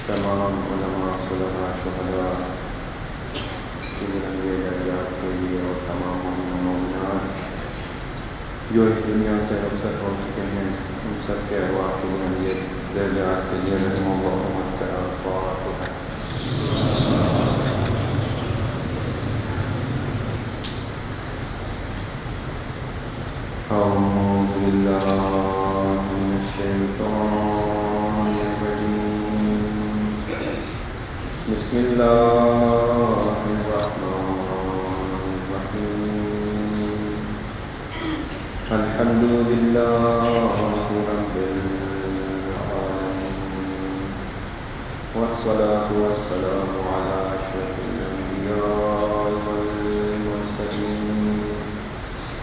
تمام علماء صلحاء شہداء کی بلندی درجات کے لیے اور تمام مومنات جو اس دنیا سے رخصت ہو چکے ہیں ان سب کے ارواح کی بلندی درجات کے لیے رحم اللہ رحمت کرا فاتحہ۔ اعوذ باللہ من الشیطان الرجیم، بسم اللہ الرحمن الرحیم، الحمد للہ رب العالمین، والصلاة والسلام علی اشرف الانبیاء والمرسلین،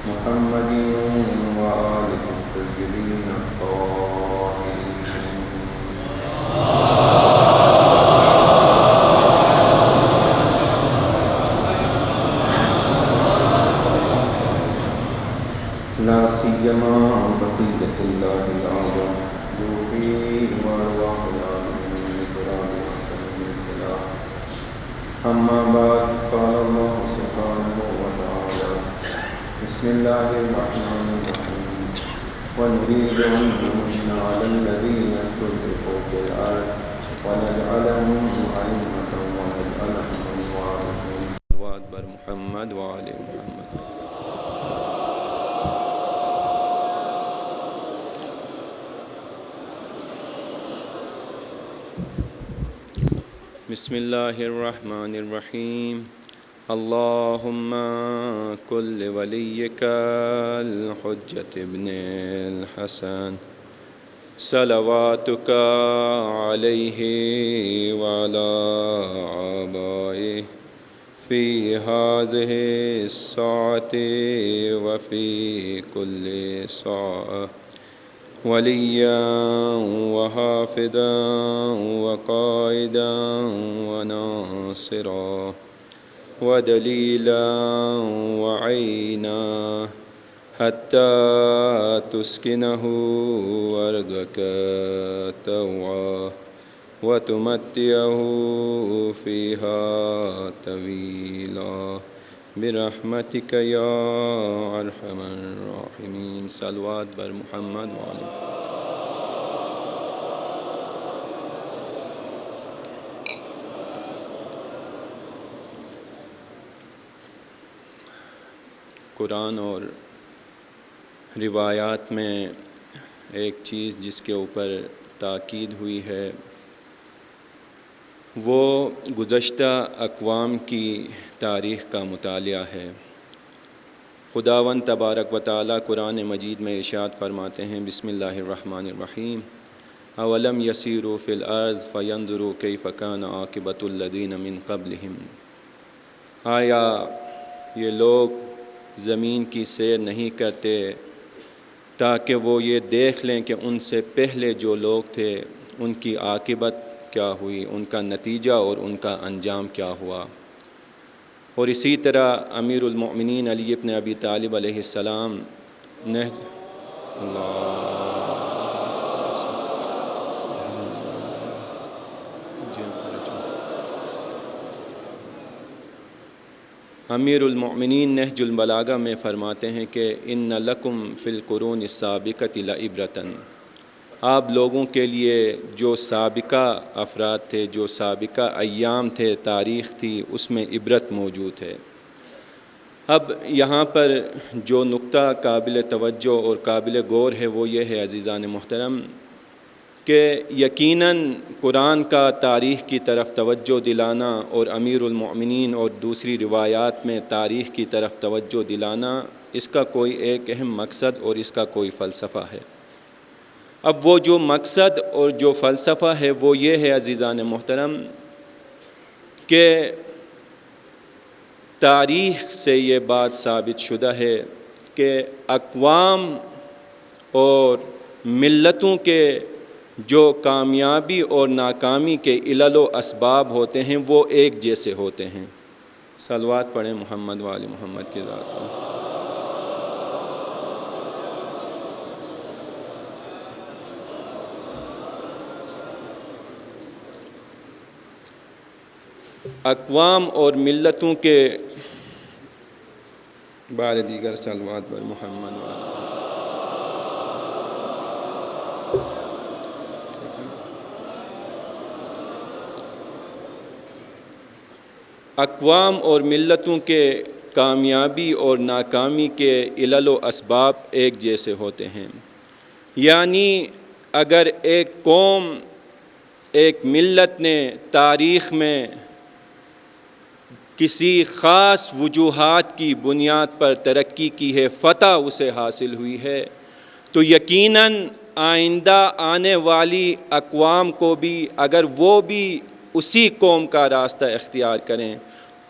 محمد وآلہ الطیبین الطاہرین۔ لا سیما بقیت اللہ العظم روحی وارواح العالمین لقرآن وحسن الخلاق، اما بعد قال اللہ سبحانہ وتعالی بسم اللہ الرحمن الرحیم، ونريد أن نمن على الذين استضعفوا في الأرض ونجعلهم أئمة ونجعلهم الوارثين۔ صلوات بر محمد وآل محمد۔ بسم اللہ الرحمن الرحیم، اللہم کل ولیک الحجۃ ابن الحسن صلواتک علیہ وعلی آبائہ فی هذه الساعة وفی کل ساعة ولیا وحافظا وقائدا وناصرا ودلیلا وعینا حتی تسکنہ ارضک طوعا وتمتعہ فیہا طویلا برحمتک یا ارحم الراحمین۔ صلوات بر محمد وعلی قرآن اور روایات میں ایک چیز جس کے اوپر تاکید ہوئی ہے وہ گزشتہ اقوام کی تاریخ کا مطالعہ ہے۔ خداوند تبارک و تعالی قرآن مجید میں ارشاد فرماتے ہیں بسم اللہ الرحمن الرحیم، اولم یسیروا فی الارض فینظروا کیف کان عاقبۃ الذین من قبلہم، آیا یہ لوگ زمین کی سیر نہیں کرتے تاکہ وہ یہ دیکھ لیں کہ ان سے پہلے جو لوگ تھے ان کی عاقبت کیا ہوئی، ان کا نتیجہ اور ان کا انجام کیا ہوا۔ اور اسی طرح امیر المؤمنین علی بن ابی طالب علیہ السلام امیر المؤمنین نہج البلاغہ میں فرماتے ہیں کہ ان لکم فی القرون السابقۃ لعبرۃ، آپ لوگوں کے لیے جو سابقہ افراد تھے، جو سابقہ ایام تھے، تاریخ تھی، اس میں عبرت موجود ہے۔ اب یہاں پر جو نقطہ قابل توجہ اور قابل غور ہے وہ یہ ہے عزیزان محترم کہ یقیناً قرآن کا تاریخ کی طرف توجہ دلانا اور امیر المؤمنین اور دوسری روایات میں تاریخ کی طرف توجہ دلانا، اس کا کوئی ایک اہم مقصد اور اس کا کوئی فلسفہ ہے۔ اب وہ جو مقصد اور جو فلسفہ ہے وہ یہ ہے عزیزان محترم کہ تاریخ سے یہ بات ثابت شدہ ہے کہ اقوام اور ملتوں کے جو کامیابی اور ناکامی کے علل و اسباب ہوتے ہیں وہ ایک جیسے ہوتے ہیں۔ صلوات پڑھیں محمد وآل محمد کی ذات پر۔ اقوام اور ملتوں کے بارے دیگر صلوات بر محمد والا اقوام اور ملتوں کے کامیابی اور ناکامی کے علل و اسباب ایک جیسے ہوتے ہیں، یعنی اگر ایک قوم، ایک ملت نے تاریخ میں کسی خاص وجوہات کی بنیاد پر ترقی کی ہے، فتح اسے حاصل ہوئی ہے، تو یقیناً آئندہ آنے والی اقوام کو بھی اگر وہ بھی اسی قوم کا راستہ اختیار کریں،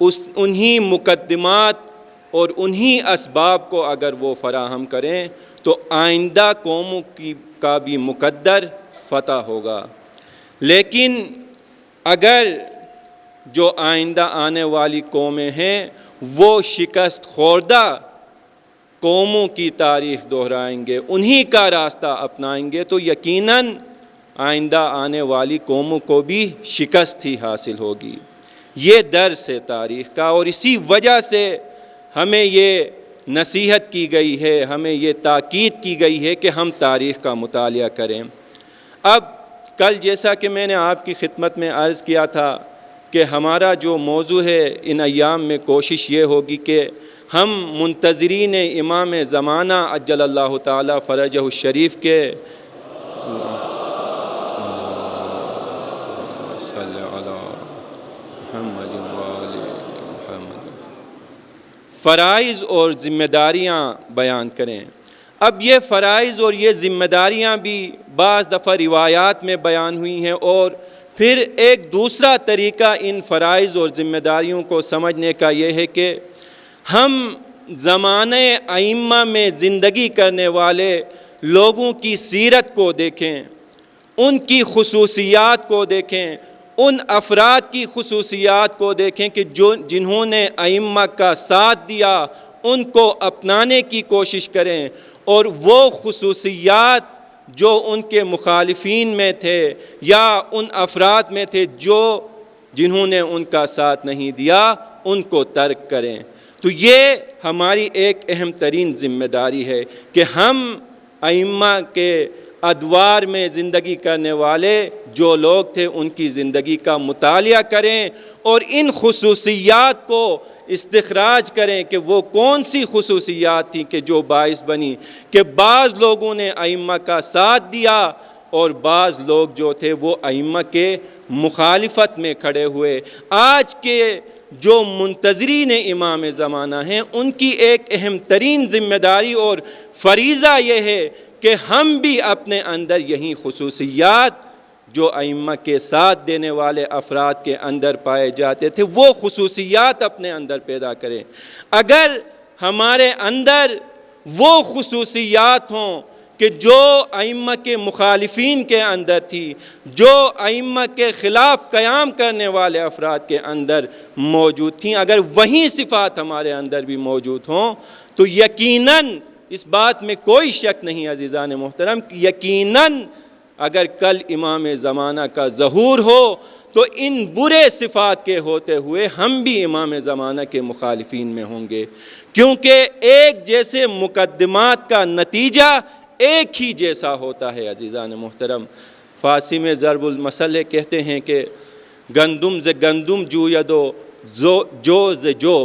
انہی مقدمات اور انہی اسباب کو اگر وہ فراہم کریں تو آئندہ قوموں کا بھی مقدر فتح ہوگا۔ لیکن اگر جو آئندہ آنے والی قومیں ہیں وہ شکست خوردہ قوموں کی تاریخ دہرائیں گے، انہی کا راستہ اپنائیں گے، تو یقیناً آئندہ آنے والی قوموں کو بھی شکست ہی حاصل ہوگی۔ یہ درس ہے تاریخ کا، اور اسی وجہ سے ہمیں یہ نصیحت کی گئی ہے، ہمیں یہ تاکید کی گئی ہے کہ ہم تاریخ کا مطالعہ کریں۔ اب کل جیسا کہ میں نے آپ کی خدمت میں عرض کیا تھا کہ ہمارا جو موضوع ہے ان ایام میں کوشش یہ ہوگی کہ ہم منتظرین امام زمانہ عجل اللہ تعالی فرجہ الشریف کے فرائض اور ذمہ داریاں بیان کریں۔ اب یہ فرائض اور یہ ذمہ داریاں بھی بعض دفعہ روایات میں بیان ہوئی ہیں، اور پھر ایک دوسرا طریقہ ان فرائض اور ذمہ داریوں کو سمجھنے کا یہ ہے کہ ہم زمانے ائمہ میں زندگی کرنے والے لوگوں کی سیرت کو دیکھیں، ان کی خصوصیات کو دیکھیں، ان افراد کی خصوصیات کو دیکھیں کہ جنہوں نے ائمہ کا ساتھ دیا، ان کو اپنانے کی کوشش کریں، اور وہ خصوصیات جو ان کے مخالفین میں تھے یا ان افراد میں تھے جنہوں نے ان کا ساتھ نہیں دیا، ان کو ترک کریں۔ تو یہ ہماری ایک اہم ترین ذمہ داری ہے کہ ہم ائمہ کے ادوار میں زندگی کرنے والے جو لوگ تھے ان کی زندگی کا مطالعہ کریں، اور ان خصوصیات کو استخراج کریں کہ وہ کون سی خصوصیات تھیں کہ جو باعث بنی کہ بعض لوگوں نے ائمہ کا ساتھ دیا اور بعض لوگ جو تھے وہ ائمہ کے مخالفت میں کھڑے ہوئے۔ آج کے جو منتظرین امام زمانہ ہیں ان کی ایک اہم ترین ذمہ داری اور فریضہ یہ ہے کہ ہم بھی اپنے اندر یہی خصوصیات جو ائمہ کے ساتھ دینے والے افراد کے اندر پائے جاتے تھے وہ خصوصیات اپنے اندر پیدا کریں۔ اگر ہمارے اندر وہ خصوصیات ہوں کہ جو ائمہ کے مخالفین کے اندر تھی، جو ائمہ کے خلاف قیام کرنے والے افراد کے اندر موجود تھیں، اگر وہی صفات ہمارے اندر بھی موجود ہوں تو یقیناً اس بات میں کوئی شک نہیں عزیزان محترم، یقیناً اگر کل امام زمانہ کا ظہور ہو تو ان برے صفات کے ہوتے ہوئے ہم بھی امام زمانہ کے مخالفین میں ہوں گے، کیونکہ ایک جیسے مقدمات کا نتیجہ ایک ہی جیسا ہوتا ہے عزیزان محترم۔ فارسی میں ضرب المثل کہتے ہیں کہ گندم ز گندم جویدو جو ز جو،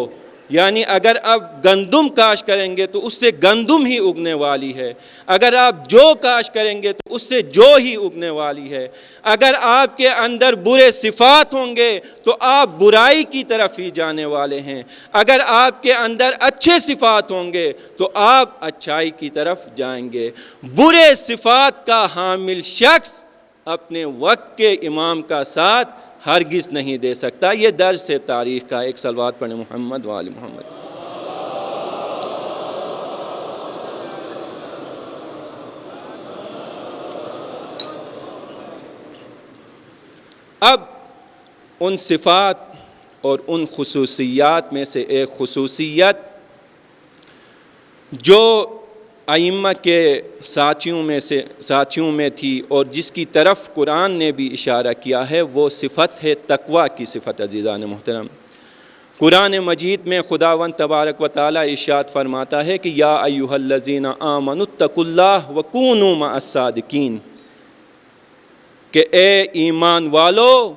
یعنی اگر آپ گندم کاشت کریں گے تو اس سے گندم ہی اگنے والی ہے، اگر آپ جو کاشت کریں گے تو اس سے جو ہی اگنے والی ہے۔ اگر آپ کے اندر برے صفات ہوں گے تو آپ برائی کی طرف ہی جانے والے ہیں، اگر آپ کے اندر اچھے صفات ہوں گے تو آپ اچھائی کی طرف جائیں گے۔ برے صفات کا حامل شخص اپنے وقت کے امام کا ساتھ ہرگز نہیں دے سکتا۔ یہ درس ہے تاریخ کا۔ ایک صلوات پڑھیں محمد و آل محمد۔ اب ان صفات اور ان خصوصیات میں سے ایک خصوصیت جو ائمہ کے ساتھیوں میں تھی اور جس کی طرف قرآن نے بھی اشارہ کیا ہے، وہ صفت ہے تقویٰ کی صفت۔ عزیزان محترم، قرآن مجید میں خداوند تبارک و تعالیٰ ارشاد فرماتا ہے کہ یا ایھا الذین آمنوا اتقوا اللہ وکونوا مع الصادقین، کہ اے ایمان والو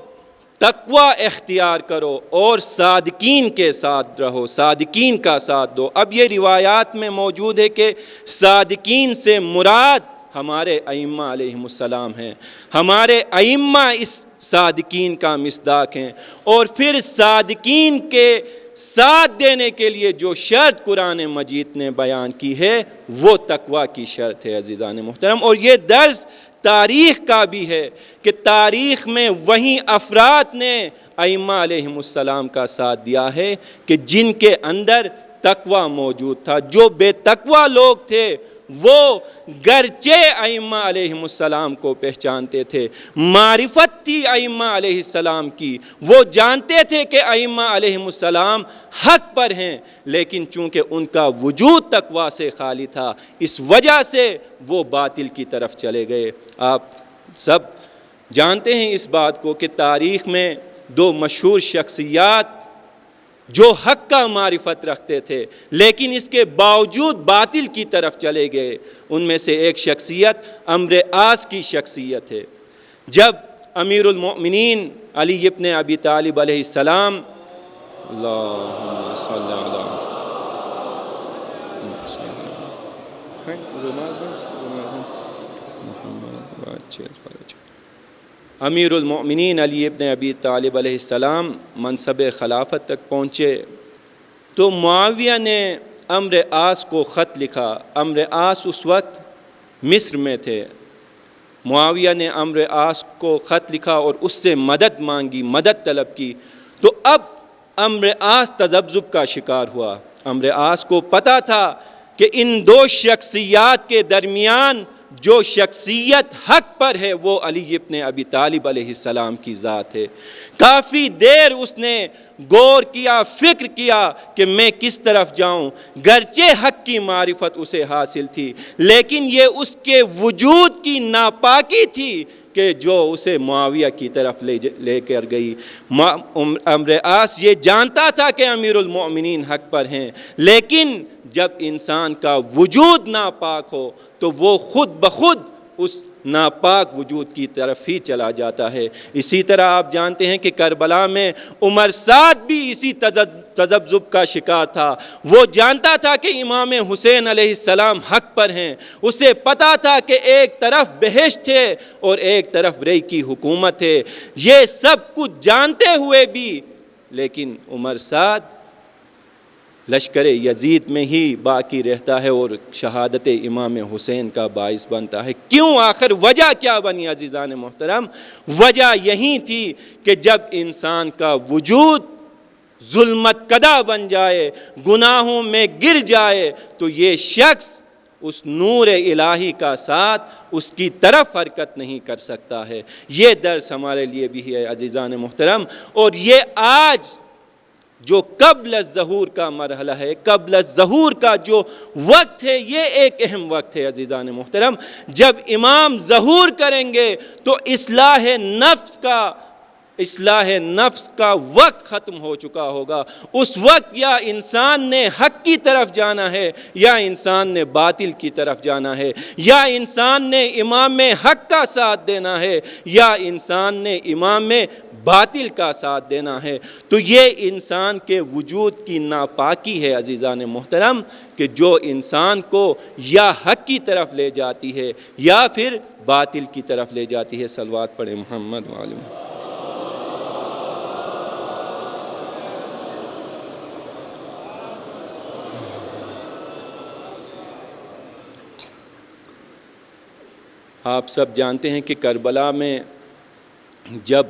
تقویٰ اختیار کرو اور صادقین کے ساتھ رہو، صادقین کا ساتھ دو۔ اب یہ روایات میں موجود ہے کہ صادقین سے مراد ہمارے ائمہ علیہم السلام ہیں، ہمارے ائمہ اس صادقین کا مصداق ہیں۔ اور پھر صادقین کے ساتھ دینے کے لیے جو شرط قرآن مجید نے بیان کی ہے وہ تقویٰ کی شرط ہے۔ عزیزان محترم، اور یہ درس تاریخ کا بھی ہے کہ تاریخ میں وہی افراد نے ائمہ علیہم السلام کا ساتھ دیا ہے کہ جن کے اندر تقویٰ موجود تھا۔ جو بے تقویٰ لوگ تھے وہ گرچہ ائمہ علیہم السلام کو پہچانتے تھے، معرفت تھی ائمہ علیہ السلام کی، وہ جانتے تھے کہ ائمہ علیہم السلام حق پر ہیں، لیکن چونکہ ان کا وجود تقویٰ سے خالی تھا، اس وجہ سے وہ باطل کی طرف چلے گئے۔ آپ سب جانتے ہیں اس بات کو کہ تاریخ میں دو مشہور شخصیات جو حق کا معرفت رکھتے تھے لیکن اس کے باوجود باطل کی طرف چلے گئے، ان میں سے ایک شخصیت عمرو عاص کی شخصیت ہے۔ جب امیر المؤمنین علی ابن ابی طالب علیہ السلام اللہم صلی اللہ امیر المؤمنین علی ابن ابی طالب علیہ السلام منصب خلافت تک پہنچے تو معاویہ نے عمرو عاص کو خط لکھا۔ عمرو عاص اس وقت مصر میں تھے۔ معاویہ نے عمرو عاص کو خط لکھا اور اس سے مدد مانگی، مدد طلب کی۔ تو اب عمرو عاص تذبذب کا شکار ہوا۔ عمرو عاص کو پتہ تھا کہ ان دو شخصیات کے درمیان جو شخصیت حق پر ہے وہ علی ابن ابی طالب علیہ السلام کی ذات ہے۔ کافی دیر اس نے غور کیا، فکر کیا کہ میں کس طرف جاؤں، گرچہ حق کی معرفت اسے حاصل تھی لیکن یہ اس کے وجود کی ناپاکی تھی کہ جو اسے معاویہ کی طرف لے کر گئی۔ عمرو عاص یہ جانتا تھا کہ امیر المؤمنین حق پر ہیں، لیکن جب انسان کا وجود ناپاک ہو تو وہ خود بخود اس ناپاک وجود کی طرف ہی چلا جاتا ہے۔ اسی طرح آپ جانتے ہیں کہ کربلا میں عمر سعد بھی اسی تذبذب کا شکار تھا۔ وہ جانتا تھا کہ امام حسین علیہ السلام حق پر ہیں، اسے پتا تھا کہ ایک طرف بہشت ہے اور ایک طرف رئی کی حکومت ہے۔ یہ سب کچھ جانتے ہوئے بھی لیکن عمر سعد لشکر یزید میں ہی باقی رہتا ہے اور شہادت امام حسین کا باعث بنتا ہے۔ کیوں؟ آخر وجہ کیا بنی عزیزان محترم؟ وجہ یہی تھی کہ جب انسان کا وجود ظلمت کدہ بن جائے، گناہوں میں گر جائے، تو یہ شخص اس نور الہی کا ساتھ اس کی طرف حرکت نہیں کر سکتا ہے۔ یہ درس ہمارے لیے بھی ہے عزیزان محترم، اور یہ آج جو قبل الظہور کا مرحلہ ہے، قبل الظہور کا جو وقت ہے، یہ ایک اہم وقت ہے عزیزان محترم۔ جب امام ظہور کریں گے تو اصلاح نفس کا وقت ختم ہو چکا ہوگا۔ اس وقت یا انسان نے حق کی طرف جانا ہے یا انسان نے باطل کی طرف جانا ہے، یا انسان نے امام حق کا ساتھ دینا ہے یا انسان نے امام باطل کا ساتھ دینا ہے۔ تو یہ انسان کے وجود کی ناپاکی ہے عزیزان محترم کہ جو انسان کو یا حق کی طرف لے جاتی ہے یا پھر باطل کی طرف لے جاتی ہے۔ صلوات پڑھیں محمد وعلم۔ آپ سب جانتے ہیں کہ کربلا میں جب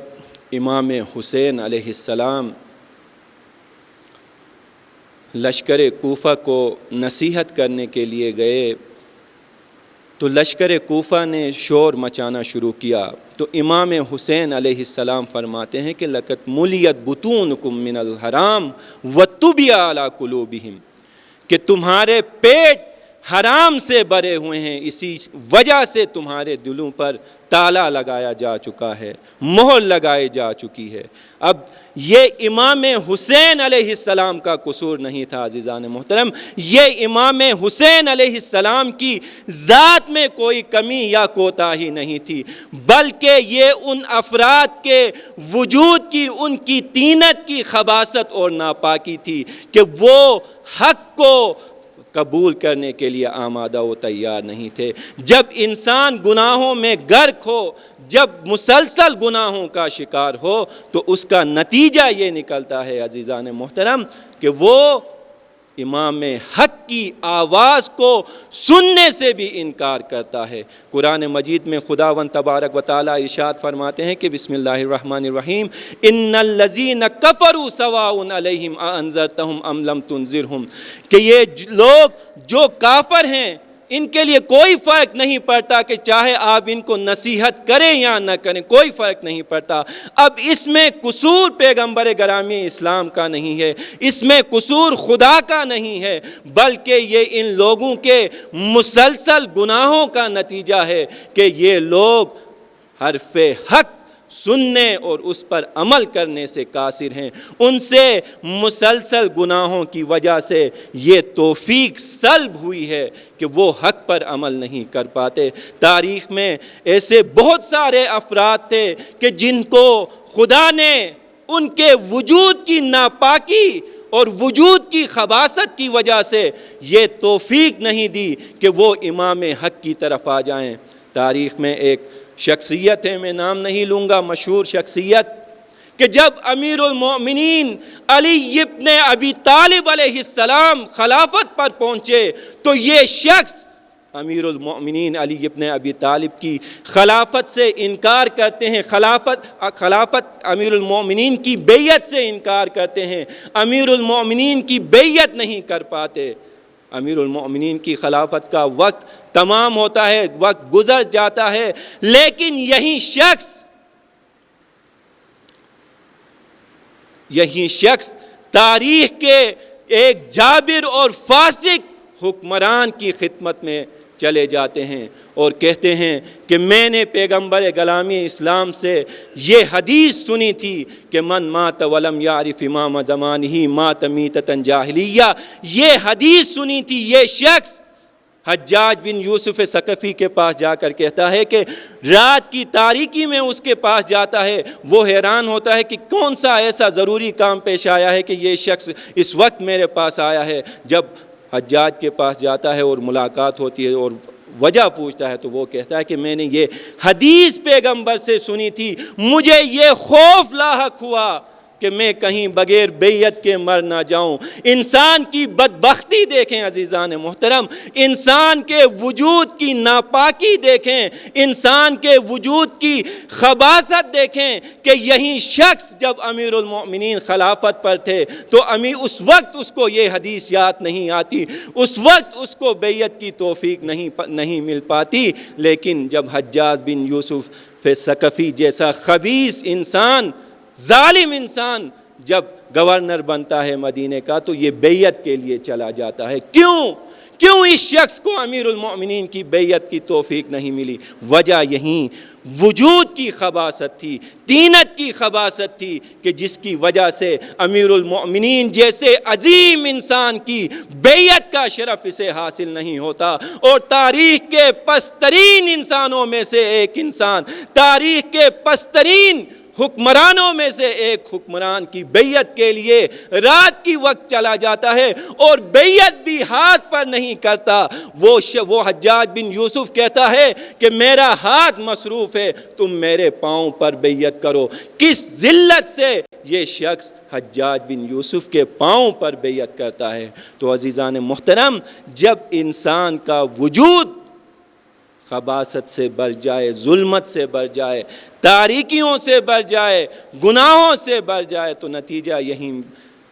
امام حسین علیہ السلام لشکر کوفہ کو نصیحت کرنے کے لیے گئے تو لشکر کوفہ نے شور مچانا شروع کیا، تو امام حسین علیہ السلام فرماتے ہیں کہ لقد ملیت بطونکم من الحرام وطبع علی قلوبہم، کہ تمہارے پیٹ حرام سے بھرے ہوئے ہیں، اسی وجہ سے تمہارے دلوں پر تالا لگایا جا چکا ہے، مہر لگائی جا چکی ہے۔ اب یہ امام حسین علیہ السلام کا قصور نہیں تھا عزیزان محترم، یہ امام حسین علیہ السلام کی ذات میں کوئی کمی یا کوتاہی نہیں تھی، بلکہ یہ ان افراد کے وجود کی، ان کی طینت کی خباثت اور ناپاکی تھی کہ وہ حق کو قبول کرنے کے لیے آمادہ و تیار نہیں تھے۔ جب انسان گناہوں میں غرق ہو، جب مسلسل گناہوں کا شکار ہو، تو اس کا نتیجہ یہ نکلتا ہے عزیزان محترم کہ وہ امام حق کی آواز کو سننے سے بھی انکار کرتا ہے۔ قرآن مجید میں خداوند تبارک و تعالیٰ ارشاد فرماتے ہیں کہ بسم اللہ الرحمن الرحیم، ان الذین کفروا سواء علیہم اانذرتہم ام لم تنذرہم، کہ یہ لوگ جو کافر ہیں ان کے لیے کوئی فرق نہیں پڑتا کہ چاہے آپ ان کو نصیحت کریں یا نہ کریں، کوئی فرق نہیں پڑتا۔ اب اس میں قصور پیغمبر گرامی اسلام کا نہیں ہے، اس میں قصور خدا کا نہیں ہے، بلکہ یہ ان لوگوں کے مسلسل گناہوں کا نتیجہ ہے کہ یہ لوگ حرف حق سننے اور اس پر عمل کرنے سے قاصر ہیں، ان سے مسلسل گناہوں کی وجہ سے یہ توفیق سلب ہوئی ہے کہ وہ حق پر عمل نہیں کر پاتے۔ تاریخ میں ایسے بہت سارے افراد تھے کہ جن کو خدا نے ان کے وجود کی ناپاکی اور وجود کی خباثت کی وجہ سے یہ توفیق نہیں دی کہ وہ امام حق کی طرف آ جائیں۔ تاریخ میں ایک شخصیت ہے، میں نام نہیں لوں گا، مشہور شخصیت، کہ جب امیر المؤمنین علی ابن ابی طالب علیہ السلام خلافت پر پہنچے تو یہ شخص امیر المؤمنین علی ابن ابی طالب کی خلافت سے انکار کرتے ہیں، خلافت امیر المؤمنین کی بیعت سے انکار کرتے ہیں، امیر المؤمنین کی بیعت نہیں کر پاتے۔ امیر المؤمنین کی خلافت کا وقت تمام ہوتا ہے، وقت گزر جاتا ہے، لیکن یہی شخص تاریخ کے ایک جابر اور فاسق حکمران کی خدمت میں چلے جاتے ہیں اور کہتے ہیں کہ میں نے پیغمبر گرامی اسلام سے یہ حدیث سنی تھی کہ من مات ولم یعرف امام زمانہ مات میتۃ جاہلیہ، یہ حدیث سنی تھی۔ یہ شخص حجاج بن یوسف ثقفی کے پاس جا کر کہتا ہے کہ رات کی تاریکی میں اس کے پاس جاتا ہے، وہ حیران ہوتا ہے کہ کون سا ایسا ضروری کام پیش آیا ہے کہ یہ شخص اس وقت میرے پاس آیا ہے۔ جب حجاج کے پاس جاتا ہے اور ملاقات ہوتی ہے اور وجہ پوچھتا ہے تو وہ کہتا ہے کہ میں نے یہ حدیث پیغمبر سے سنی تھی، مجھے یہ خوف لاحق ہوا کہ میں کہیں بغیر بیعت کے مر نہ جاؤں۔ انسان کی بدبختی دیکھیں عزیزان محترم، انسان کے وجود کی ناپاکی دیکھیں، انسان کے وجود کی خباثت دیکھیں کہ یہی شخص جب امیر المؤمنین خلافت پر تھے تو اس وقت اس کو یہ حدیث یاد نہیں آتی، اس وقت اس کو بیعت کی توفیق نہیں مل پاتی، لیکن جب حجاج بن یوسف ثقفی جیسا خبیث انسان، ظالم انسان جب گورنر بنتا ہے مدینے کا تو یہ بیعت کے لیے چلا جاتا ہے۔ کیوں اس شخص کو امیر المؤمنین کی بیعت کی توفیق نہیں ملی؟ وجہ یہیں وجود کی خباثت تھی، طینت کی خباثت تھی کہ جس کی وجہ سے امیر المؤمنین جیسے عظیم انسان کی بیعت کا شرف اسے حاصل نہیں ہوتا۔ اور تاریخ کے پسترین انسانوں میں سے ایک انسان، تاریخ کے پسترین حکمرانوں میں سے ایک حکمران کی بیعت کے لیے رات کی وقت چلا جاتا ہے اور بیعت بھی ہاتھ پر نہیں کرتا۔ وہ حجاج بن یوسف کہتا ہے کہ میرا ہاتھ مصروف ہے، تم میرے پاؤں پر بیعت کرو۔ کس ذلت سے یہ شخص حجاج بن یوسف کے پاؤں پر بیعت کرتا ہے؟ تو عزیزان محترم، جب انسان کا وجود خباثت سے بھر جائے، ظلمت سے بھر جائے، تاریکیوں سے بھر جائے، گناہوں سے بھر جائے، تو نتیجہ یہی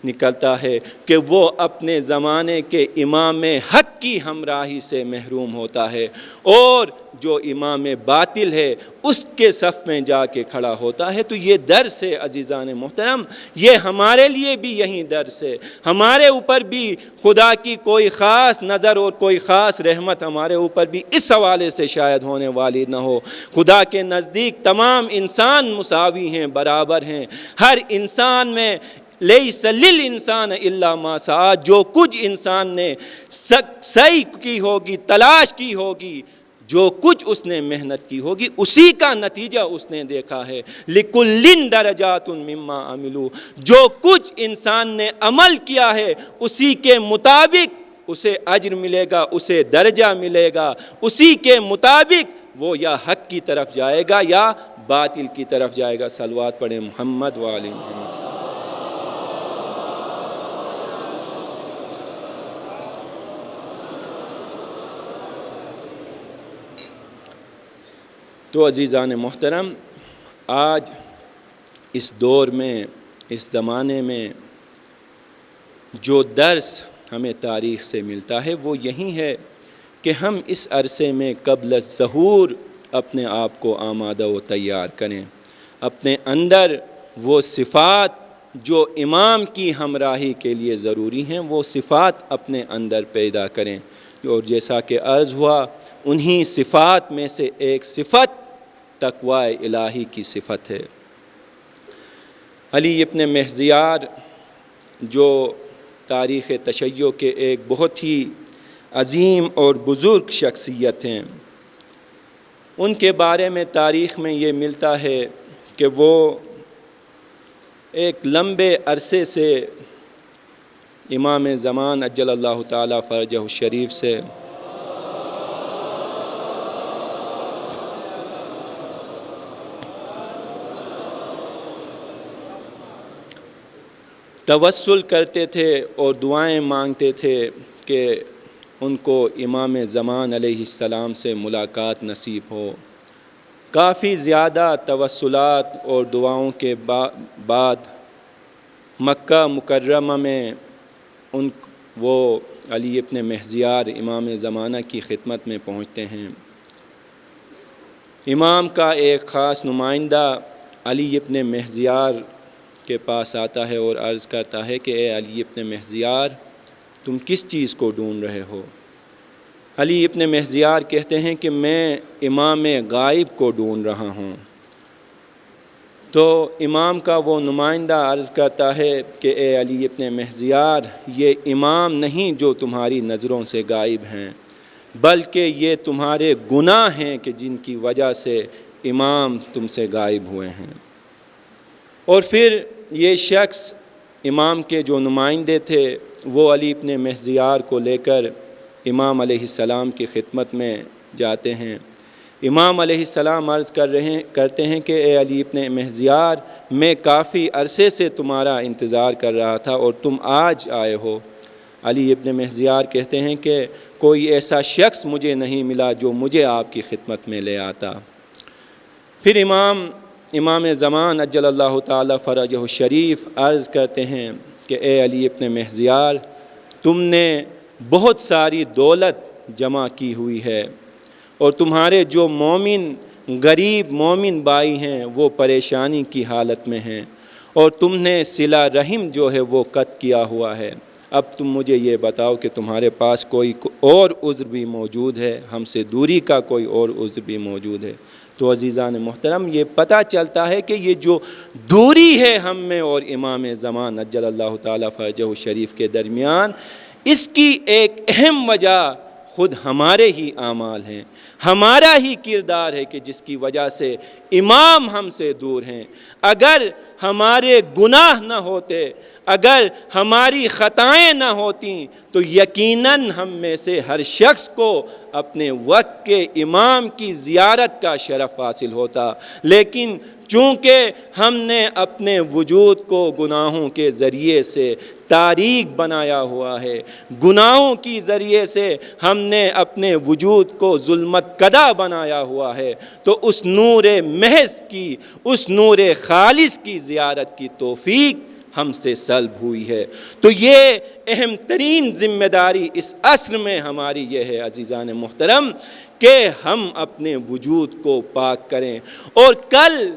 نکلتا ہے کہ وہ اپنے زمانے کے امام حق کی ہمراہی سے محروم ہوتا ہے، اور جو امام باطل ہے اس کے صف میں جا کے کھڑا ہوتا ہے۔ تو یہ درس ہے عزیزان محترم، یہ ہمارے لیے بھی یہی درس ہے، ہمارے اوپر بھی خدا کی کوئی خاص نظر اور کوئی خاص رحمت ہمارے اوپر بھی اس حوالے سے شاید ہونے والی نہ ہو۔ خدا کے نزدیک تمام انسان مساوی ہیں، برابر ہیں، ہر انسان میں لیس للانسان الا ما سعی، جو کچھ انسان نے سعی کی ہوگی، تلاش کی ہوگی، جو کچھ اس نے محنت کی ہوگی، اسی کا نتیجہ اس نے دیکھا ہے۔ لِكُلٍّ دَرَجَاتٌ مِّمَّا عَمِلُوا، جو کچھ انسان نے عمل کیا ہے اسی کے مطابق اسے اجر ملے گا، اسے درجہ ملے گا، اسی کے مطابق وہ یا حق کی طرف جائے گا یا باطل کی طرف جائے گا۔ صلوات پڑھیں محمد و آل محمد۔ تو عزیزان محترم، آج اس دور میں، اس زمانے میں جو درس ہمیں تاریخ سے ملتا ہے وہ یہی ہے کہ ہم اس عرصے میں قبل الظہور اپنے آپ کو آمادہ و تیار کریں، اپنے اندر وہ صفات جو امام کی ہمراہی کے لیے ضروری ہیں وہ صفات اپنے اندر پیدا کریں، اور جیسا کہ عرض ہوا انہی صفات میں سے ایک صفت تقوی الہی کی صفت ہے۔ علی ابن مہزیار جو تاریخ تشیع کے ایک بہت ہی عظیم اور بزرگ شخصیت ہیں، ان کے بارے میں تاریخ میں یہ ملتا ہے کہ وہ ایک لمبے عرصے سے امام زمان عجل اللہ تعالی فرجہ الشریف سے توسل کرتے تھے اور دعائیں مانگتے تھے کہ ان کو امام زمان علیہ السلام سے ملاقات نصیب ہو۔ کافی زیادہ توسلات اور دعاؤں کے بعد مکہ مکرمہ میں وہ علی ابن مہزیار امام زمانہ کی خدمت میں پہنچتے ہیں۔ امام کا ایک خاص نمائندہ علی ابن مہزیار کے پاس آتا ہے اور عرض کرتا ہے کہ اے علی ابن مہزیار، تم کس چیز کو ڈھونڈ رہے ہو؟ علی ابن مہزیار کہتے ہیں کہ میں امام غائب کو ڈھونڈ رہا ہوں۔ تو امام کا وہ نمائندہ عرض کرتا ہے کہ اے علی ابن مہزیار، یہ امام نہیں جو تمہاری نظروں سے غائب ہیں، بلکہ یہ تمہارے گناہ ہیں کہ جن کی وجہ سے امام تم سے غائب ہوئے ہیں۔ اور پھر یہ شخص امام کے جو نمائندے تھے وہ علی ابن مہزیار کو لے کر امام علیہ السلام کی خدمت میں جاتے ہیں۔ امام علیہ السلام عرض کرتے ہیں کہ اے علی ابن مہزیار، میں کافی عرصے سے تمہارا انتظار کر رہا تھا اور تم آج آئے ہو۔ علی ابن مہزیار کہتے ہیں کہ کوئی ایسا شخص مجھے نہیں ملا جو مجھے آپ کی خدمت میں لے آتا۔ پھر امام زمان عجل اللہ تعالی فرجہ الشریف عرض کرتے ہیں کہ اے علی ابن مہزیار، تم نے بہت ساری دولت جمع کی ہوئی ہے اور تمہارے جو غریب مومن بھائی ہیں وہ پریشانی کی حالت میں ہیں، اور تم نے صلہ رحم جو ہے وہ قطع کیا ہوا ہے۔ اب تم مجھے یہ بتاؤ کہ تمہارے پاس کوئی اور عذر بھی موجود ہے، ہم سے دوری کا کوئی اور عذر بھی موجود ہے؟ تو عزیزان محترم، یہ پتہ چلتا ہے کہ یہ جو دوری ہے ہم میں اور امام زمان عجل اللہ تعالی فرجہ الشریف کے درمیان، اس کی ایک اہم وجہ خود ہمارے ہی اعمال ہیں، ہمارا ہی کردار ہے کہ جس کی وجہ سے امام ہم سے دور ہیں۔ اگر ہمارے گناہ نہ ہوتے، اگر ہماری خطائیں نہ ہوتیں تو یقیناً ہم میں سے ہر شخص کو اپنے وقت کے امام کی زیارت کا شرف حاصل ہوتا، لیکن چونکہ ہم نے اپنے وجود کو گناہوں کے ذریعے سے تاریک بنایا ہوا ہے، گناہوں کی ذریعے سے ہم نے اپنے وجود کو ظلمت کدہ بنایا ہوا ہے، تو اس نور محض کی، اس نور خالص کی زیارت کی توفیق ہم سے سلب ہوئی ہے۔ تو یہ اہم ترین ذمہ داری اس عصر میں ہماری یہ ہے عزیزان محترم کہ ہم اپنے وجود کو پاک کریں، اور کل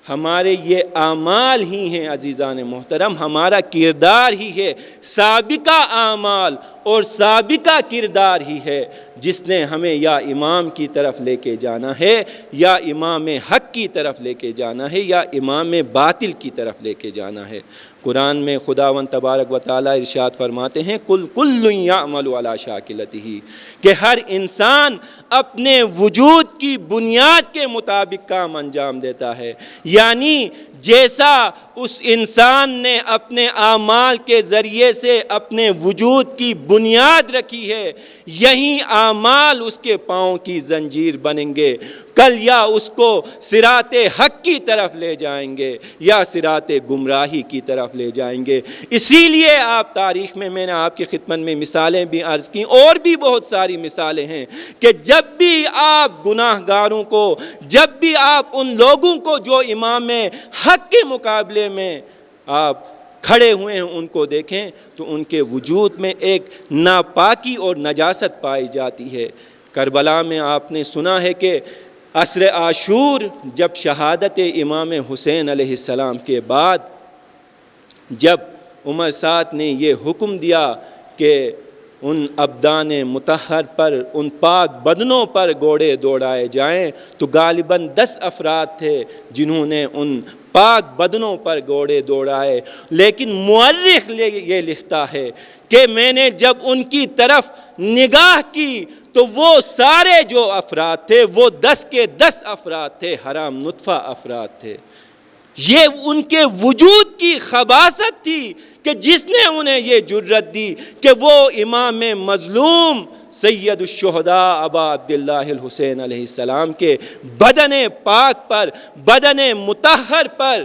ہمارے یہ اعمال ہی ہیں عزیزان محترم، ہمارا کردار ہی ہے، سابقہ اعمال اور سابقہ کردار ہی ہے جس نے ہمیں یا امام کی طرف لے کے جانا ہے، یا امام حق کی طرف لے کے جانا ہے، یا امام باطل کی طرف لے کے جانا ہے۔ قرآن میں خداوند تبارک و تعالیٰ ارشاد فرماتے ہیں کل کل یعمل علی شاکلتہ، کہ ہر انسان اپنے وجود کی بنیاد کے مطابق کام انجام دیتا ہے، یعنی جیسا اس انسان نے اپنے اعمال کے ذریعے سے اپنے وجود کی بنیاد رکھی ہے، یہی اعمال اس کے پاؤں کی زنجیر بنیں گے، کل یا اس کو صراط حق کی طرف لے جائیں گے یا صراط گمراہی کی طرف لے جائیں گے۔ اسی لیے آپ تاریخ میں نے آپ کی خدمت میں مثالیں بھی عرض کی، اور بھی بہت ساری مثالیں ہیں کہ جب بھی آپ گناہ گاروں کو، جب بھی آپ ان لوگوں کو جو امام حق کے مقابلے میں آپ کھڑے ہوئے ہیں ان کو دیکھیں تو ان کے وجود میں ایک ناپاکی اور نجاست پائی جاتی ہے۔ کربلا میں آپ نے سنا ہے کہ عصر عاشور جب شہادت امام حسین علیہ السلام کے بعد جب عمر سعد نے یہ حکم دیا کہ ان ابدان مطہر پر، ان پاک بدنوں پر گھوڑے دوڑائے جائیں، تو غالباً 10 افراد تھے جنہوں نے ان پاک بدنوں پر گھوڑے دوڑائے، لیکن مورخ یہ لکھتا ہے کہ میں نے جب ان کی طرف نگاہ کی تو وہ سارے جو افراد تھے وہ 10 کے 10 افراد تھے، حرام نطفہ افراد تھے۔ یہ ان کے وجود کی خباثت تھی کہ جس نے انہیں یہ جرت دی کہ وہ امام مظلوم سید الشہداء ابا عبداللہ الحسین علیہ السلام کے بدن پاک پر، بدن مطہر پر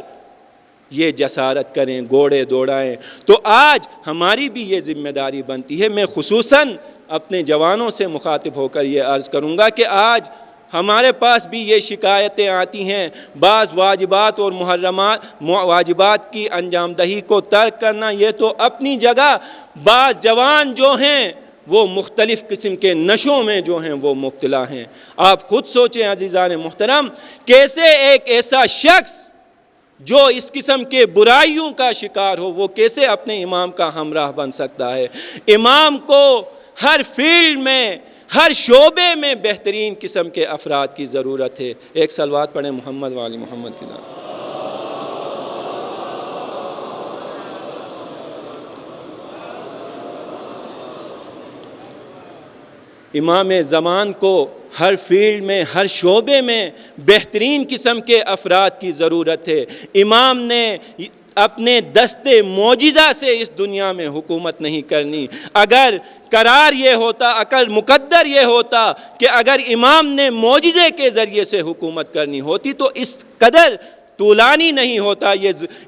یہ جسارت کریں، گھوڑے دوڑائیں۔ تو آج ہماری بھی یہ ذمہ داری بنتی ہے۔ میں خصوصاً اپنے جوانوں سے مخاطب ہو کر یہ عرض کروں گا کہ آج ہمارے پاس بھی یہ شکایتیں آتی ہیں، بعض واجبات اور محرمات، واجبات کی انجام دہی کو ترک کرنا یہ تو اپنی جگہ، بعض جوان جو ہیں وہ مختلف قسم کے نشوں میں جو ہیں وہ مبتلا ہیں۔ آپ خود سوچیں عزیزان محترم، کیسے ایک ایسا شخص جو اس قسم کے برائیوں کا شکار ہو وہ کیسے اپنے امام کا ہمراہ بن سکتا ہے؟ امام کو ہر فیلڈ میں، ہر شعبے میں بہترین قسم کے افراد کی ضرورت ہے۔ ایک صلوات پڑھیں محمد و آل محمد کی نام۔ امام زمان کو ہر فیلڈ میں، ہر شعبے میں بہترین قسم کے افراد کی ضرورت ہے۔ امام نے اپنے دستے معجزہ سے اس دنیا میں حکومت نہیں کرنی۔ اگر قرار یہ ہوتا، اگر مقدر یہ ہوتا کہ اگر امام نے معجزے کے ذریعے سے حکومت کرنی ہوتی تو اس قدر طولانی نہیں ہوتا،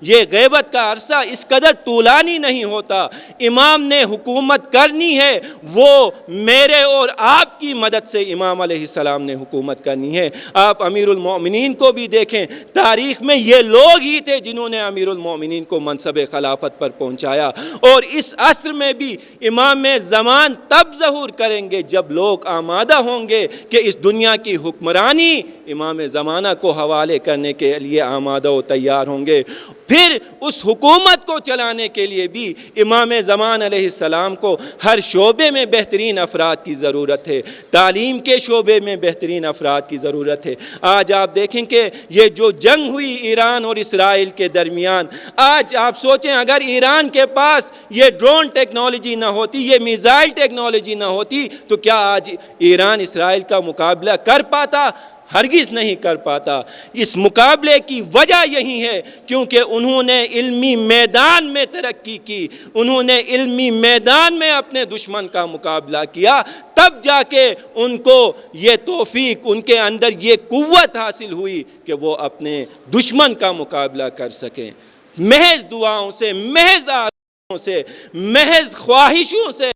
یہ غیبت کا عرصہ اس قدر طولانی نہیں ہوتا۔ امام نے حکومت کرنی ہے، وہ میرے اور آپ کی مدد سے امام علیہ السلام نے حکومت کرنی ہے۔ آپ امیر المومنین کو بھی دیکھیں، تاریخ میں یہ لوگ ہی تھے جنہوں نے امیر المومنین کو منصب خلافت پر پہنچایا، اور اس عصر میں بھی امام زمان تب ظہور کریں گے جب لوگ آمادہ ہوں گے کہ اس دنیا کی حکمرانی امام زمانہ کو حوالے کرنے کے لیے آمادہ و تیار ہوں گے۔ پھر اس حکومت کو چلانے کے لیے بھی امام زمان علیہ السلام کو ہر شعبے میں بہترین افراد کی ضرورت ہے، تعلیم کے شعبے میں بہترین افراد کی ضرورت ہے۔ آج آپ دیکھیں کہ یہ جو جنگ ہوئی ایران اور اسرائیل کے درمیان، آج آپ سوچیں اگر ایران کے پاس یہ ڈرون ٹیکنالوجی نہ ہوتی، یہ میزائل ٹیکنالوجی نہ ہوتی تو کیا آج ایران اسرائیل کا مقابلہ کر پاتا؟ ہرگز نہیں کر پاتا۔ اس مقابلے کی وجہ یہی ہے کیونکہ انہوں نے علمی میدان میں ترقی کی، انہوں نے علمی میدان میں اپنے دشمن کا مقابلہ کیا، تب جا کے ان کو یہ توفیق، ان کے اندر یہ قوت حاصل ہوئی کہ وہ اپنے دشمن کا مقابلہ کر سکیں۔ محض دعاؤں سے، محض آرزوؤں سے، محض خواہشوں سے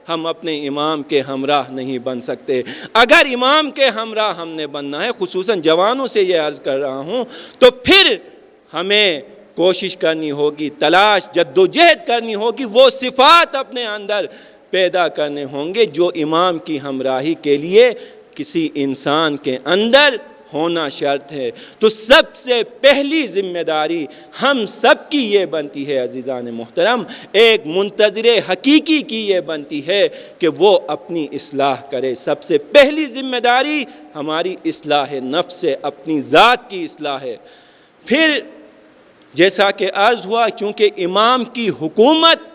ہم اپنے امام کے ہمراہ نہیں بن سکتے۔ اگر امام کے ہمراہ ہم نے بننا ہے، خصوصاً جوانوں سے یہ عرض کر رہا ہوں، تو پھر ہمیں کوشش کرنی ہوگی، تلاش جدوجہد کرنی ہوگی، وہ صفات اپنے اندر پیدا کرنے ہوں گے جو امام کی ہمراہی کے لیے کسی انسان کے اندر ہونا شرط ہے۔ تو سب سے پہلی ذمہ داری ہم سب کی یہ بنتی ہے عزیزان محترم، ایک منتظر حقیقی کی یہ بنتی ہے کہ وہ اپنی اصلاح کرے۔ سب سے پہلی ذمہ داری ہماری اصلاح نفس ہے، اپنی ذات کی اصلاح ہے۔ پھر جیسا کہ عرض ہوا، چونکہ امام کی حکومت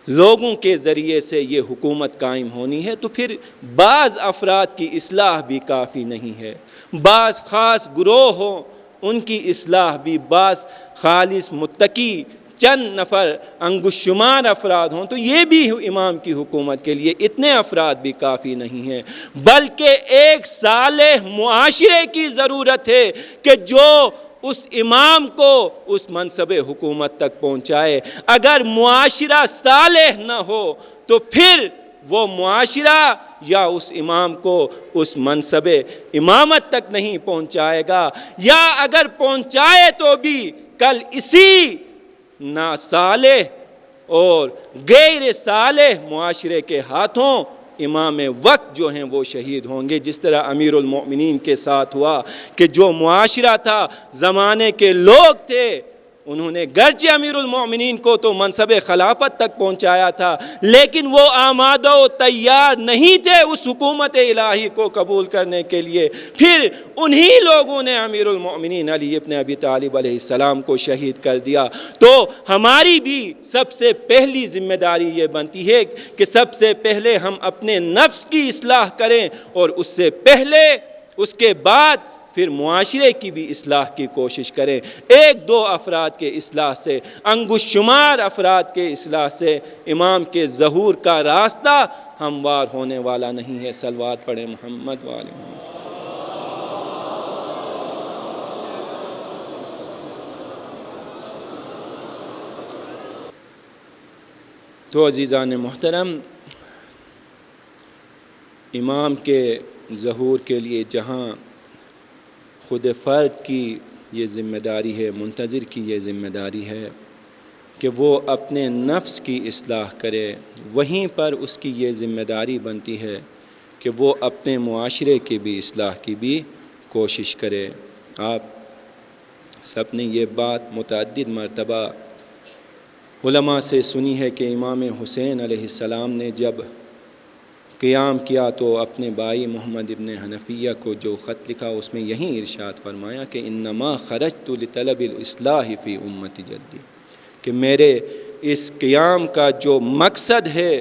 لوگوں کے ذریعے سے یہ حکومت قائم ہونی ہے، تو پھر بعض افراد کی اصلاح بھی کافی نہیں ہے، بعض خاص گروہ ہوں ان کی اصلاح بھی، بعض خالص متقی چند نفر انگشت شمار افراد ہوں تو یہ بھی امام کی حکومت کے لیے اتنے افراد بھی کافی نہیں ہیں، بلکہ ایک صالح معاشرے کی ضرورت ہے کہ جو اس امام کو اس منصب حکومت تک پہنچائے۔ اگر معاشرہ صالح نہ ہو تو پھر وہ معاشرہ یا اس امام کو اس منصب امامت تک نہیں پہنچائے گا، یا اگر پہنچائے تو بھی کل اسی ناصالح اور غیر صالح معاشرے کے ہاتھوں امام وقت جو ہیں وہ شہید ہوں گے، جس طرح امیر المؤمنین کے ساتھ ہوا کہ جو معاشرہ تھا، زمانے کے لوگ تھے، انہوں نے گرچہ امیر المؤمنین کو تو منصب خلافت تک پہنچایا تھا، لیکن وہ آمادہ و تیار نہیں تھے اس حکومت الہی کو قبول کرنے کے لیے۔ پھر انہی لوگوں نے امیر المؤمنین علی ابن ابی طالب علیہ السلام کو شہید کر دیا۔ تو ہماری بھی سب سے پہلی ذمہ داری یہ بنتی ہے کہ سب سے پہلے ہم اپنے نفس کی اصلاح کریں، اور اس سے پہلے، اس کے بعد پھر معاشرے کی بھی اصلاح کی کوشش کریں۔ ایک دو افراد کے اصلاح سے، انگشت شمار افراد کے اصلاح سے امام کے ظہور کا راستہ ہموار ہونے والا نہیں ہے۔ صلوات پڑھیں محمد و آل محمد۔ تو عزیزان محترم، امام کے ظہور کے لیے جہاں خود فرد کی یہ ذمہ داری ہے، منتظر کی یہ ذمہ داری ہے کہ وہ اپنے نفس کی اصلاح کرے، وہیں پر اس کی یہ ذمہ داری بنتی ہے کہ وہ اپنے معاشرے کی بھی اصلاح کی بھی کوشش کرے۔ آپ سب نے یہ بات متعدد مرتبہ علماء سے سنی ہے کہ امام حسین علیہ السلام نے جب قیام کیا تو اپنے بھائی محمد ابن حنفیہ کو جو خط لکھا اس میں یہی ارشاد فرمایا کہ انما خرجت لطلب الاصلاح فی امت جدی، کہ میرے اس قیام کا جو مقصد ہے،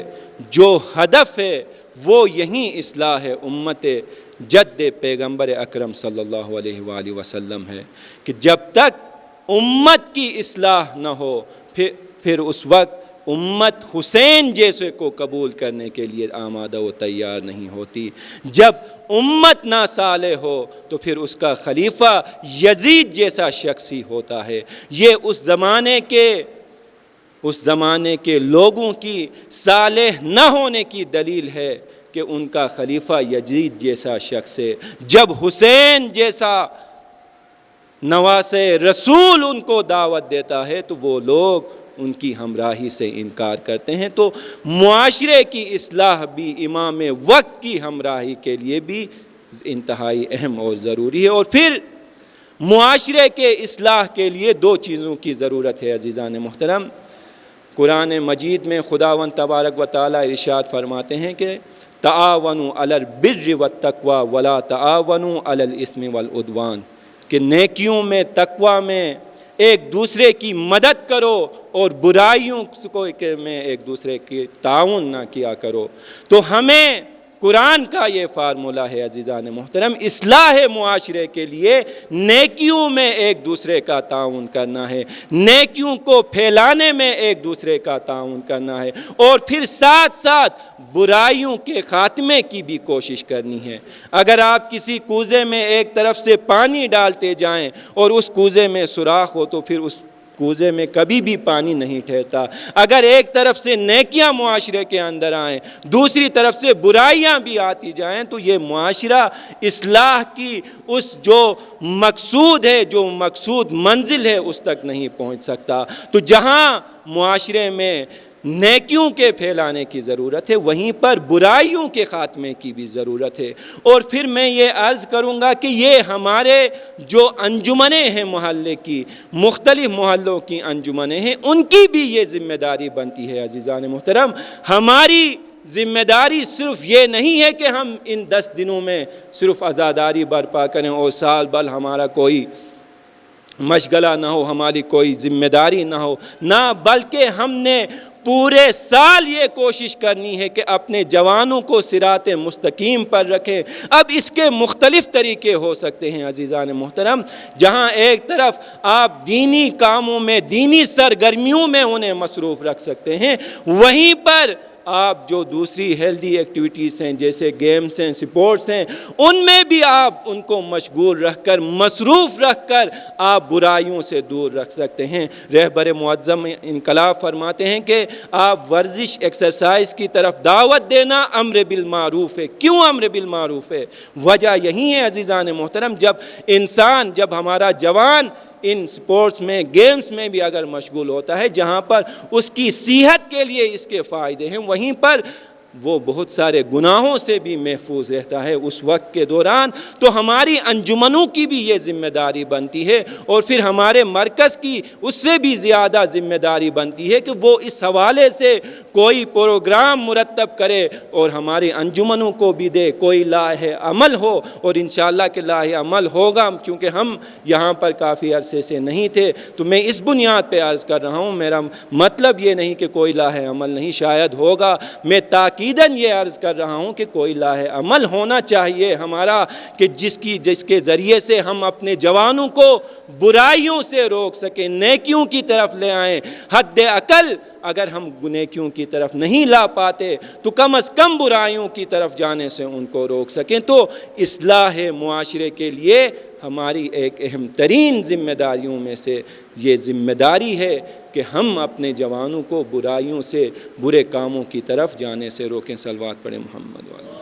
جو ہدف ہے، وہ یہی اصلاح ہے امت جد پیغمبر اکرم صلی اللہ علیہ وآلہ وسلم ہے، کہ جب تک امت کی اصلاح نہ ہو پھر اس وقت امت حسین جیسے کو قبول کرنے کے لیے آمادہ و تیار نہیں ہوتی۔ جب امت ناصالح ہو تو پھر اس کا خلیفہ یزید جیسا شخص ہی ہوتا ہے۔ یہ اس زمانے کے لوگوں کی صالح نہ ہونے کی دلیل ہے کہ ان کا خلیفہ یزید جیسا شخص ہے۔ جب حسین جیسا نواسے رسول ان کو دعوت دیتا ہے تو وہ لوگ ان کی ہمراہی سے انکار کرتے ہیں۔ تو معاشرے کی اصلاح بھی امام وقت کی ہمراہی کے لیے بھی انتہائی اہم اور ضروری ہے۔ اور پھر معاشرے کے اصلاح کے لیے دو چیزوں کی ضرورت ہے عزیزان محترم۔ قرآن مجید میں خداوند تبارک و تعالی ارشاد فرماتے ہیں کہ تعاونوا علی البر والتقوی ولا تعاونوا علی الاثم والعدوان، کہ نیکیوں میں، تقوی میں ایک دوسرے کی مدد کرو اور برائیوں میں ایک دوسرے کی تعاون نہ کیا کرو۔ تو ہمیں قرآن کا یہ فارمولہ ہے عزیزان محترم، اصلاح معاشرے کے لیے نیکیوں میں ایک دوسرے کا تعاون کرنا ہے، نیکیوں کو پھیلانے میں ایک دوسرے کا تعاون کرنا ہے، اور پھر ساتھ ساتھ برائیوں کے خاتمے کی بھی کوشش کرنی ہے۔ اگر آپ کسی کوزے میں ایک طرف سے پانی ڈالتے جائیں اور اس کوزے میں سوراخ ہو تو پھر اس کوزے میں کبھی بھی پانی نہیں ٹھہرتا۔ اگر ایک طرف سے نیکیاں معاشرے کے اندر آئیں، دوسری طرف سے برائیاں بھی آتی جائیں، تو یہ معاشرہ اصلاح کی اس جو مقصود ہے، جو مقصود منزل ہے، اس تک نہیں پہنچ سکتا۔ تو جہاں معاشرے میں نیکیوں کے پھیلانے کی ضرورت ہے، وہیں پر برائیوں کے خاتمے کی بھی ضرورت ہے۔ اور پھر میں یہ عرض کروں گا کہ یہ ہمارے جو انجمنیں ہیں محلے کی، مختلف محلوں کی انجمنیں ہیں، ان کی بھی یہ ذمہ داری بنتی ہے عزیزان محترم۔ ہماری ذمہ داری صرف یہ نہیں ہے کہ ہم ان 10 دنوں میں صرف عزاداری برپا کریں اور سال بھر ہمارا کوئی مشغلہ نہ ہو، ہماری کوئی ذمہ داری نہ ہو، نہ، بلکہ ہم نے پورے سال یہ کوشش کرنی ہے کہ اپنے جوانوں کو صراط مستقیم پر رکھیں۔ اب اس کے مختلف طریقے ہو سکتے ہیں عزیزان محترم۔ جہاں ایک طرف آپ دینی کاموں میں، دینی سرگرمیوں میں انہیں مصروف رکھ سکتے ہیں، وہیں پر آپ جو دوسری ہیلدی ایکٹیویٹیز ہیں، جیسے گیمز ہیں، سپورٹس ہیں، ان میں بھی آپ ان کو مشغول رکھ کر، مصروف رکھ کر آپ برائیوں سے دور رکھ سکتے ہیں۔ رہبر معظم انقلاب فرماتے ہیں کہ آپ ورزش، ایکسرسائز کی طرف دعوت دینا امر بالمعروف ہے۔ کیوں امر بالمعروف ہے؟ وجہ یہی ہے عزیزان محترم، جب ہمارا جوان ان سپورٹس میں، گیمز میں بھی اگر مشغول ہوتا ہے، جہاں پر اس کی صحت کے لیے اس کے فائدے ہیں، وہیں پر وہ بہت سارے گناہوں سے بھی محفوظ رہتا ہے اس وقت کے دوران۔ تو ہماری انجمنوں کی بھی یہ ذمہ داری بنتی ہے، اور پھر ہمارے مرکز کی اس سے بھی زیادہ ذمہ داری بنتی ہے کہ وہ اس حوالے سے کوئی پروگرام مرتب کرے اور ہماری انجمنوں کو بھی دے، کوئی لاہ عمل ہو، اور انشاءاللہ کہ لاہ عمل ہوگا، کیونکہ ہم یہاں پر کافی عرصے سے نہیں تھے۔ تو میں اس بنیاد پہ عرض کر رہا ہوں، میرا مطلب یہ نہیں کہ کوئی لاہ عمل نہیں، شاید ہوگا، میں تاکیداً یہ عرض کر رہا ہوں کہ کوئی لاہ عمل ہونا چاہیے ہمارا، کہ جس کے ذریعے سے ہم اپنے جوانوں کو برائیوں سے روک سکیں، نیکیوں کی طرف لے آئیں۔ حد اقل اگر ہم نیکیوں کی طرف نہیں لا پاتے تو کم از کم برائیوں کی طرف جانے سے ان کو روک سکیں۔ تو اصلاح معاشرے کے لیے ہماری ایک اہم ترین ذمہ داریوں میں سے یہ ذمہ داری ہے کہ ہم اپنے جوانوں کو برائیوں سے، برے کاموں کی طرف جانے سے روکیں۔ صلوات پڑھیں محمد والے۔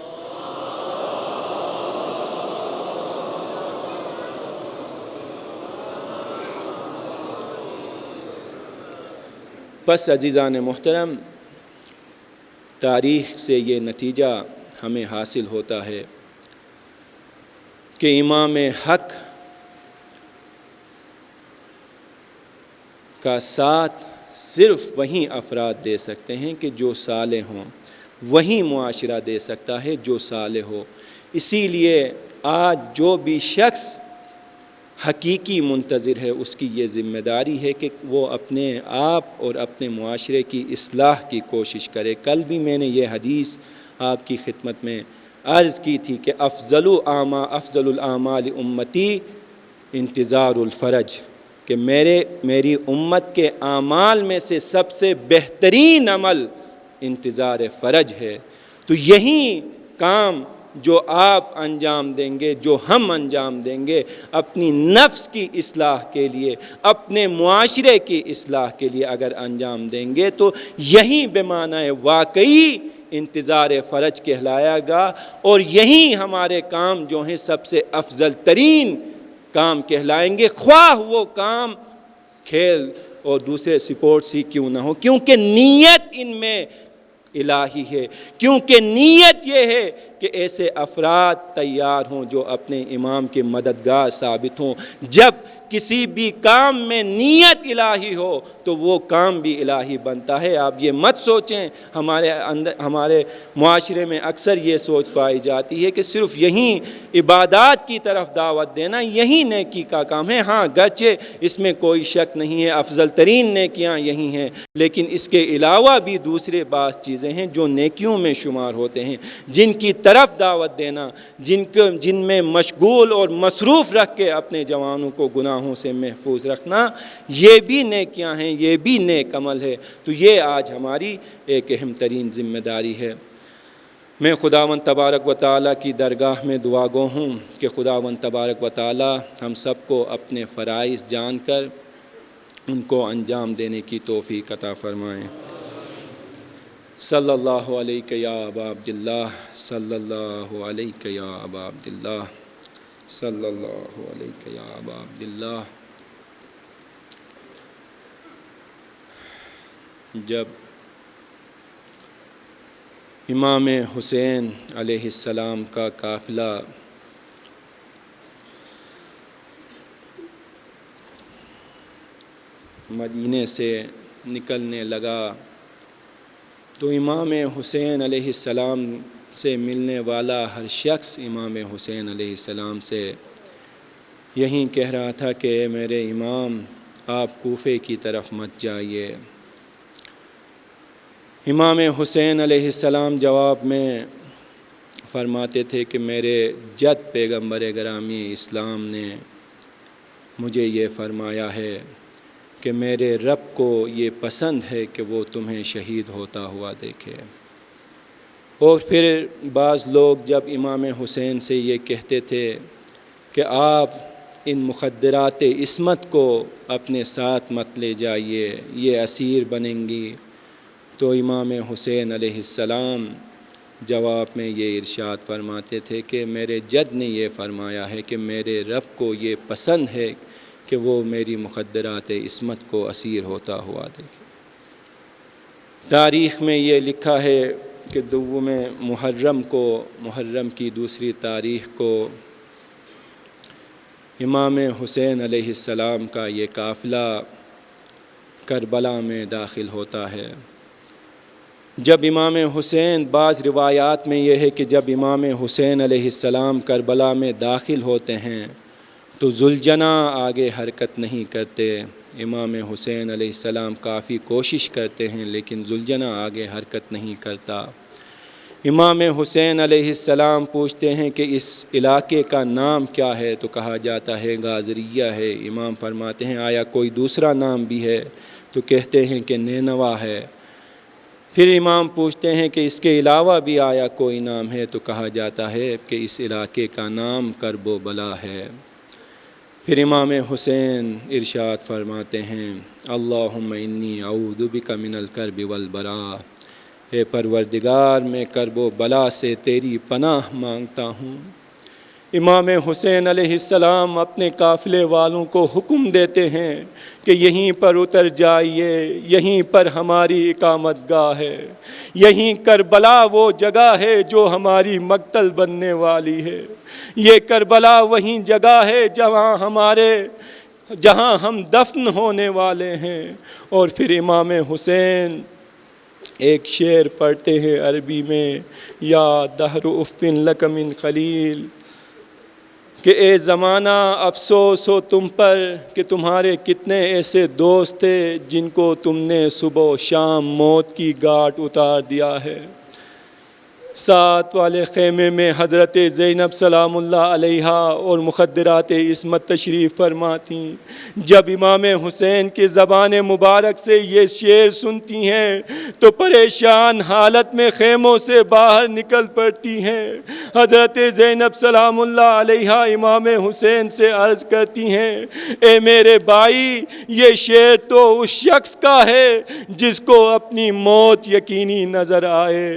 بس عزیزان محترم، تاریخ سے یہ نتیجہ ہمیں حاصل ہوتا ہے کہ امام حق کا ساتھ صرف وہی افراد دے سکتے ہیں کہ جو صالح ہوں، وہی معاشرہ دے سکتا ہے جو صالح ہو۔ اسی لیے آج جو بھی شخص حقیقی منتظر ہے، اس کی یہ ذمہ داری ہے کہ وہ اپنے آپ اور اپنے معاشرے کی اصلاح کی کوشش کرے۔ کل بھی میں نے یہ حدیث آپ کی خدمت میں عرض کی تھی کہ افضل الاعمال امتی انتظار الفرج، کہ میری امت کے اعمال میں سے سب سے بہترین عمل انتظار فرج ہے۔ تو یہی کام جو آپ انجام دیں گے، جو ہم انجام دیں گے اپنی نفس کی اصلاح کے لیے، اپنے معاشرے کی اصلاح کے لیے اگر انجام دیں گے، تو یہی بے معنی واقعی انتظار فرج کہلایا گا، اور یہی ہمارے کام جو ہیں سب سے افضل ترین کام کہلائیں گے، خواہ وہ کام کھیل اور دوسرے سپورٹس ہی کیوں نہ ہو، کیونکہ نیت ان میں الہی ہے، کیونکہ نیت یہ ہے کہ ایسے افراد تیار ہوں جو اپنے امام کے مددگار ثابت ہوں۔ جب کسی بھی کام میں نیت الہی ہو تو وہ کام بھی الہی بنتا ہے۔ آپ یہ مت سوچیں، ہمارے معاشرے میں اکثر یہ سوچ پائی جاتی ہے کہ صرف یہی عبادات کی طرف دعوت دینا یہی نیکی کا کام ہے۔ ہاں، گرچہ اس میں کوئی شک نہیں ہے، افضل ترین نیکیاں یہی ہیں، لیکن اس کے علاوہ بھی دوسرے بعض چیزیں ہیں جو نیکیوں میں شمار ہوتے ہیں، جن کی طرف دعوت دینا، جن میں مشغول اور مصروف رکھ کے اپنے جوانوں کو گناہوں سے محفوظ رکھنا، یہ بھی نیکیاں ہیں، یہ بھی نیک عمل ہے۔ تو یہ آج ہماری ایک اہم ترین ذمہ داری ہے۔ میں خداوند تبارک و تعالیٰ کی درگاہ میں دعا گو ہوں کہ خداوند تبارک و تعالیٰ ہم سب کو اپنے فرائض جان کر ان کو انجام دینے کی توفیق عطا فرمائیں۔ صلی اللہ علیہ یا ابا عبداللہ، صلی اللہ علیہ یا ابا عبداللہ، صلی اللہ علیہ یا ابا عبداللہ۔ جب امام حسین علیہ السلام کا قافلہ مدینے سے نکلنے لگا تو امام حسین علیہ السلام سے ملنے والا ہر شخص امام حسین علیہ السلام سے یہی کہہ رہا تھا کہ اے میرے امام، آپ کوفے کی طرف مت جائیے۔ امام حسین علیہ السلام جواب میں فرماتے تھے کہ میرے جد پیغمبر گرامی اسلام نے مجھے یہ فرمایا ہے کہ میرے رب کو یہ پسند ہے کہ وہ تمہیں شہید ہوتا ہوا دیکھے۔ اور پھر بعض لوگ جب امام حسین سے یہ کہتے تھے کہ آپ ان مخدرات عصمت کو اپنے ساتھ مت لے جائیے، یہ اسیر بنیں گی، تو امام حسین علیہ السلام جواب میں یہ ارشاد فرماتے تھے کہ میرے جد نے یہ فرمایا ہے کہ میرے رب کو یہ پسند ہے کہ وہ میری مخدرات عصمت کو اسیر ہوتا ہوا دیکھے۔ تاریخ میں یہ لکھا ہے کہ دوم محرم کی دوسری تاریخ کو امام حسین علیہ السلام کا یہ قافلہ کربلا میں داخل ہوتا ہے۔ جب امام حسین، بعض روایات میں یہ ہے کہ جب امام حسین علیہ السلام کربلا میں داخل ہوتے ہیں تو ذوالجناح آگے حرکت نہیں کرتے۔ امام حسین علیہ السلام کافی کوشش کرتے ہیں لیکن ذوالجناح آگے حرکت نہیں کرتا۔ امام حسین علیہ السلام پوچھتے ہیں کہ اس علاقے کا نام کیا ہے؟ تو کہا جاتا ہے غازریہ ہے۔ امام فرماتے ہیں آیا کوئی دوسرا نام بھی ہے؟ تو کہتے ہیں کہ نینوا ہے۔ پھر امام پوچھتے ہیں کہ اس کے علاوہ بھی آیا کوئی نام ہے؟ تو کہا جاتا ہے کہ اس علاقے کا نام کرب و بلا ہے۔ پھر امام حسین ارشاد فرماتے ہیں اللہم انی اعوذ بک من الکرب والبلاء، اے پروردگار میں کرب و بلا سے تیری پناہ مانگتا ہوں۔ امام حسین علیہ السلام اپنے قافلے والوں کو حکم دیتے ہیں کہ یہیں پر اتر جائیے، یہیں پر ہماری اقامت گاہ ہے، یہیں کربلا وہ جگہ ہے جو ہماری مقتل بننے والی ہے، یہ کربلا وہیں جگہ ہے جہاں ہم دفن ہونے والے ہیں۔ اور پھر امام حسین ایک شعر پڑھتے ہیں عربی میں، یا دہر افن لک من خلیل، کہ اے زمانہ افسوس ہو تم پر کہ تمہارے کتنے ایسے دوست تھے جن کو تم نے صبح و شام موت کی گھاٹ اتار دیا ہے۔ ساتھ والے خیمے میں حضرت زینب سلام اللہ علیہا اور مخدرات عصمت تشریف فرما تھیں۔ جب امام حسین کی زبان مبارک سے یہ شعر سنتی ہیں تو پریشان حالت میں خیموں سے باہر نکل پڑتی ہیں۔ حضرت زینب سلام اللہ علیہا امام حسین سے عرض کرتی ہیں اے میرے بھائی، یہ شعر تو اس شخص کا ہے جس کو اپنی موت یقینی نظر آئے۔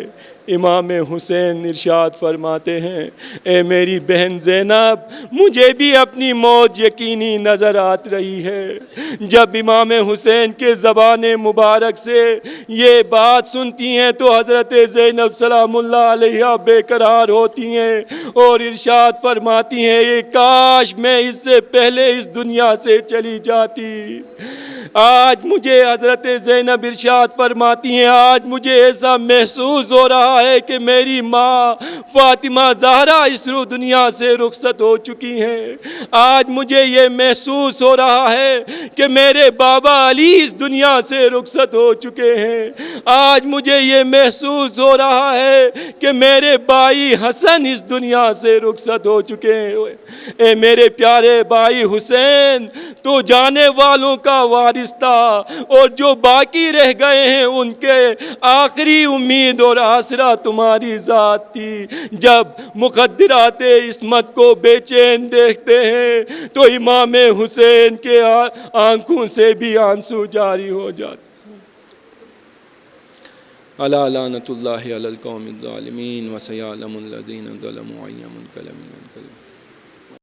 امام حسین ارشاد فرماتے ہیں اے میری بہن زینب، مجھے بھی اپنی موت یقینی نظر آت رہی ہے۔ جب امام حسین کے زبان مبارک سے یہ بات سنتی ہیں تو حضرت زینب سلام اللہ علیہ بے قرار ہوتی ہیں اور ارشاد فرماتی ہیں یہ کاش میں اس سے پہلے اس دنیا سے چلی جاتی۔ آج مجھے حضرت زینب ارشاد فرماتی ہیں آج مجھے ایسا محسوس ہو رہا ہے کہ میری ماں فاطمہ زہرا اس دنیا سے رخصت ہو چکی ہیں۔ آج مجھے یہ محسوس ہو رہا ہے کہ میرے بابا علی اس دنیا سے رخصت ہو چکے ہیں۔ آج مجھے یہ محسوس ہو رہا ہے کہ میرے بھائی حسن اس دنیا سے رخصت ہو چکے ہیں۔ اے میرے پیارے بھائی حسین، تو جانے والوں کا وارث وابستہ، اور جو باقی رہ گئے ہیں ان کے آخری امید اور آسرا تمہاری ذات تھی۔ جب مقدرات عصمت کو بے چین دیکھتے ہیں تو امام حسین کے آنکھوں سے بھی آنسو جاری ہو جاتے۔ الا لعنۃ اللہ علی القوم الظالمین وسیعلم الذین ظلموا ای منقلب